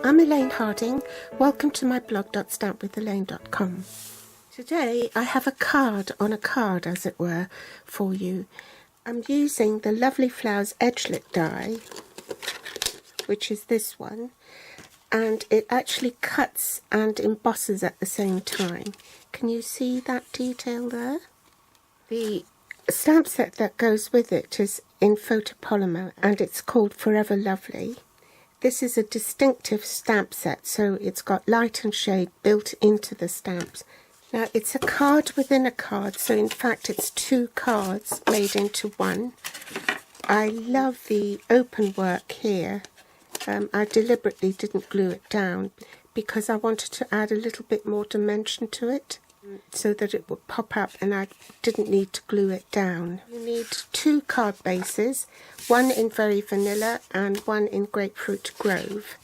I'm Elaine Harding. Welcome to my blog.stampwithelaine.com. Today I have a card on a card, as it were, for you. I'm using the Lovely Flowers Edgelit die, which is this one, and it actually cuts and embosses at the same time. Can you see that detail there? The stamp set that goes with it is in photopolymer and it's called Forever Lovely. This is a distinctive stamp set, so it's got light and shade built into the stamps. Now it's a card within a card, so in fact it's two cards made into one. I love the open work here. I deliberately didn't glue it down because I wanted to add a little bit more dimension to it so that it would pop up, and I didn't need to glue it down. You need two card bases, one in Very Vanilla and one in Grapefruit Grove,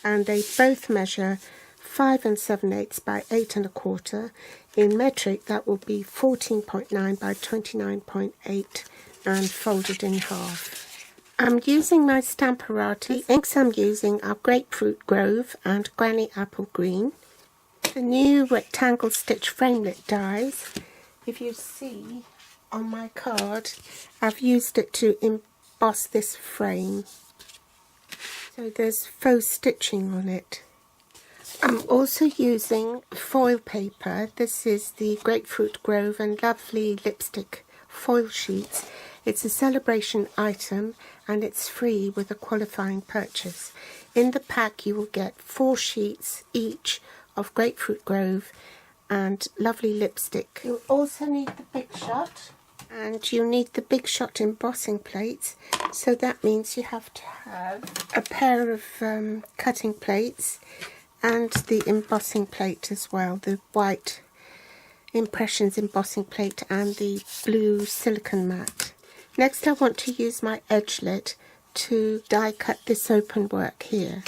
and they both measure 5 7/8 by 8 1/4. In metric that will be 14.9 by 29.8 and folded in half. I'm using my Stamparati. Inks I'm using are Grapefruit Grove and Granny Apple Green. The new rectangle stitch framelit dies. If you see on my card, I've used it to emboss this frame. So there's faux stitching on it. I'm also using foil paper. This is the Grapefruit Grove and Lovely Lipstick foil sheets. It's a celebration item and it's free with a qualifying purchase. In the pack you will get 4 sheets each of Grapefruit Grove and Lovely Lipstick. You also need the Big Shot, and you need the Big Shot embossing plates, so that means you have to have a pair of cutting plates and the embossing plate as well, the white Impressions embossing plate and the blue silicone mat. Next I want to use my Edgelit to die cut this open work here.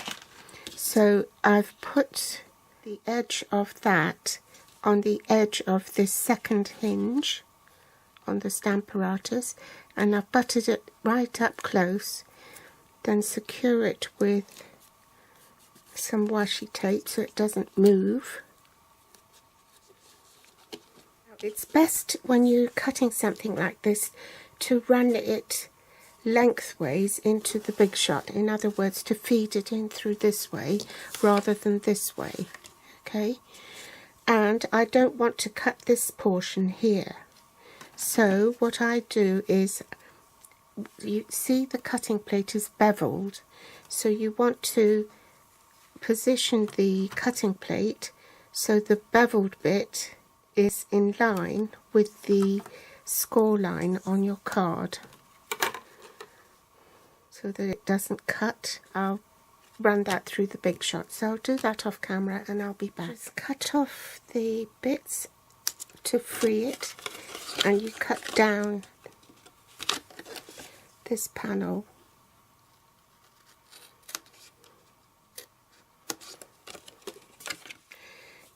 So I've put the edge of that on the edge of this second hinge on the Stamparatus, and I've buttered it right up close, then secure it with some washi tape so it doesn't move. It's best when you're cutting something like this to run it lengthways into the Big Shot, in other words to feed it in through this way rather than this way. Okay, and I don't want to cut this portion here, so what I do is, you see the cutting plate is beveled, so you want to position the cutting plate so the beveled bit is in line with the score line on your card so that it doesn't cut. I'll run that through the Big Shot, so I'll do that off camera and I'll be back. Just cut off the bits to free it, and you cut down this panel.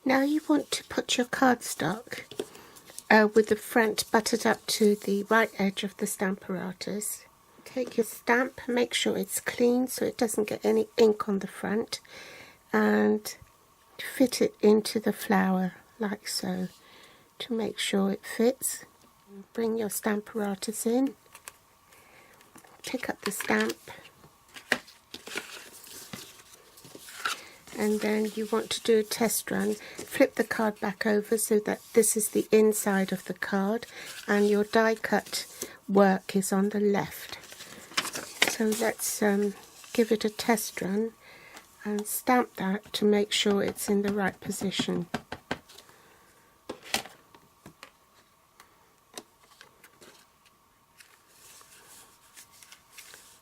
Now you want to put your cardstock with the front buttered up to the right edge of the Stamparatus. Take your stamp, make sure it's clean so it doesn't get any ink on the front, and fit it into the flower like so to make sure it fits. Bring your Stamparatus in, pick up the stamp, and then you want to do a test run. Flip the card back over so that this is the inside of the card and your die cut work is on the left. So let's give it a test run and stamp that to make sure it's in the right position.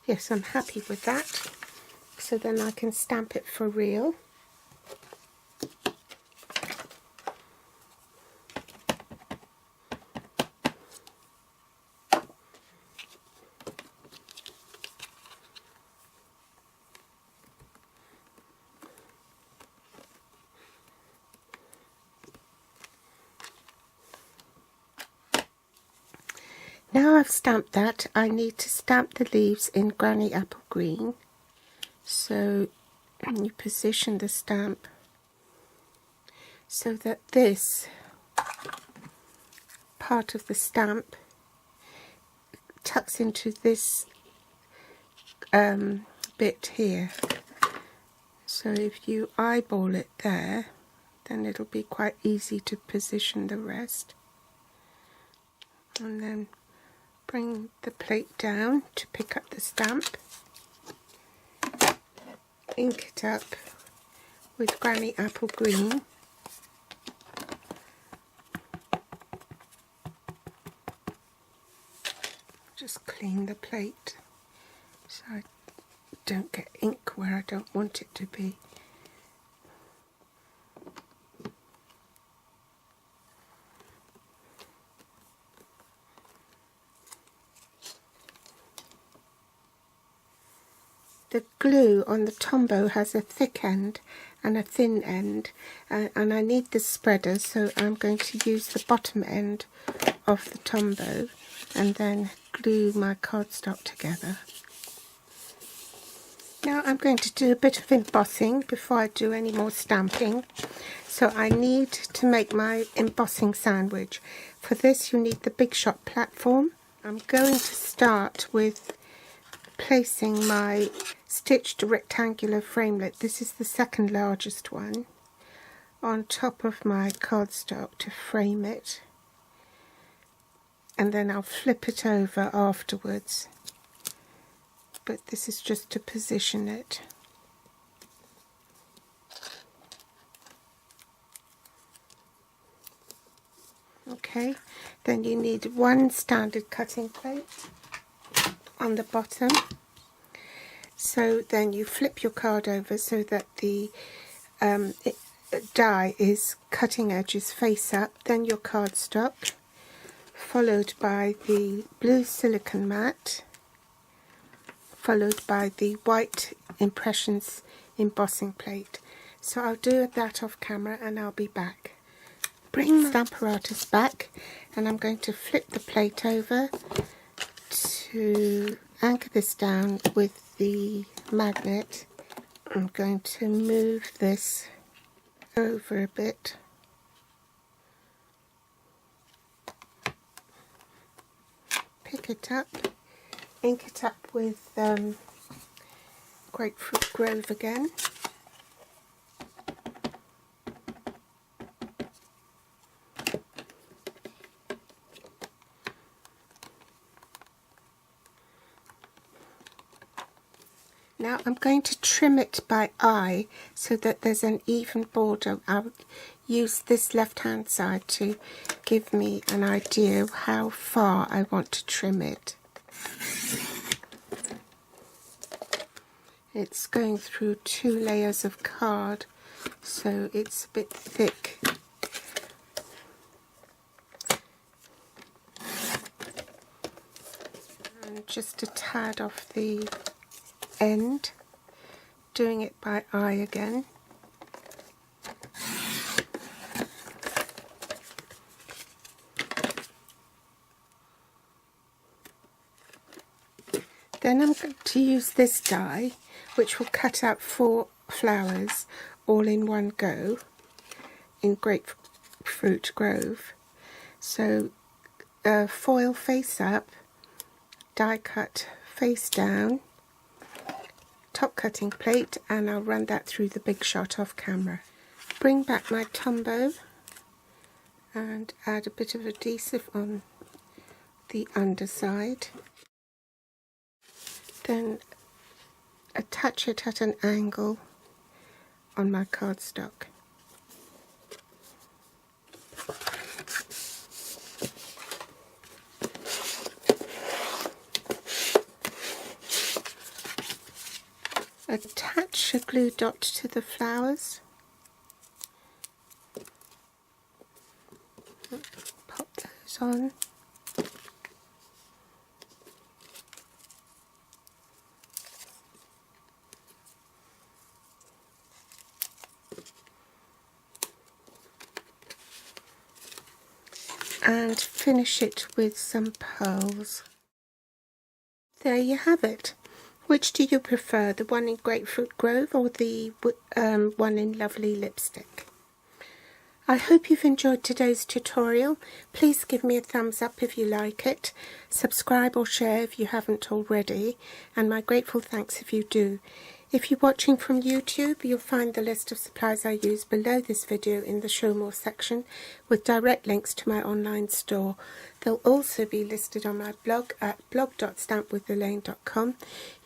Yes, I'm happy with that. So then I can stamp it for real. Now I've stamped that, I need to stamp the leaves in Granny Apple Green. So and you position the stamp so that this part of the stamp tucks into this bit here. So if you eyeball it there, then it'll be quite easy to position the rest. And then bring the plate down to pick up the stamp. Ink it up with Granny Apple Green. Just clean the plate so I don't get ink where I don't want it to be. The glue on the Tombow has a thick end and a thin end, and I need the spreader, so I'm going to use the bottom end of the Tombow and then glue my cardstock together. Now I'm going to do a bit of embossing before I do any more stamping. So I need to make my embossing sandwich. For this you need the Big Shot platform. I'm going to start with placing my stitched rectangular framelit, this is the second largest one, on top of my cardstock to frame it, and then I'll flip it over afterwards, but this is just to position it. Okay, then you need one standard cutting plate on the bottom. So then you flip your card over so that the die is cutting edges face up, then your cardstock, followed by the blue silicone mat, followed by the white Impressions embossing plate. So I'll do that off camera and I'll be back. Bring the Stamparatus back, and I'm going to flip the plate over to anchor this down with the magnet. I'm going to move this over a bit. Pick it up, ink it up with Grapefruit Grove again. Now I'm going to trim it by eye so that there's an even border. I'll use this left hand side to give me an idea of how far I want to trim it. It's going through 2 layers of card, so it's a bit thick. And just a tad off the end, doing it by eye again. Then I'm going to use this die, which will cut out 4 flowers all in one go in Grapefruit Grove. So foil face up, die cut face down, top cutting plate, and I'll run that through the Big Shot off camera. Bring back my Tombow and add a bit of adhesive on the underside. Then attach it at an angle on my cardstock. Attach a glue dot to the flowers. Pop those on. And finish it with some pearls. There you have it. Which do you prefer, the one in Grapefruit Grove or the one in Lovely Lipstick? I hope you've enjoyed today's tutorial. Please give me a thumbs up if you like it, subscribe or share if you haven't already, and my grateful thanks if you do. If you're watching from YouTube, you'll find the list of supplies I use below this video in the Show More section, with direct links to my online store. They'll also be listed on my blog at blog.stampwithelaine.com.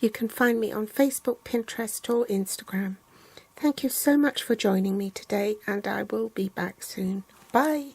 You can find me on Facebook, Pinterest or Instagram. Thank you so much for joining me today, and I will be back soon. Bye!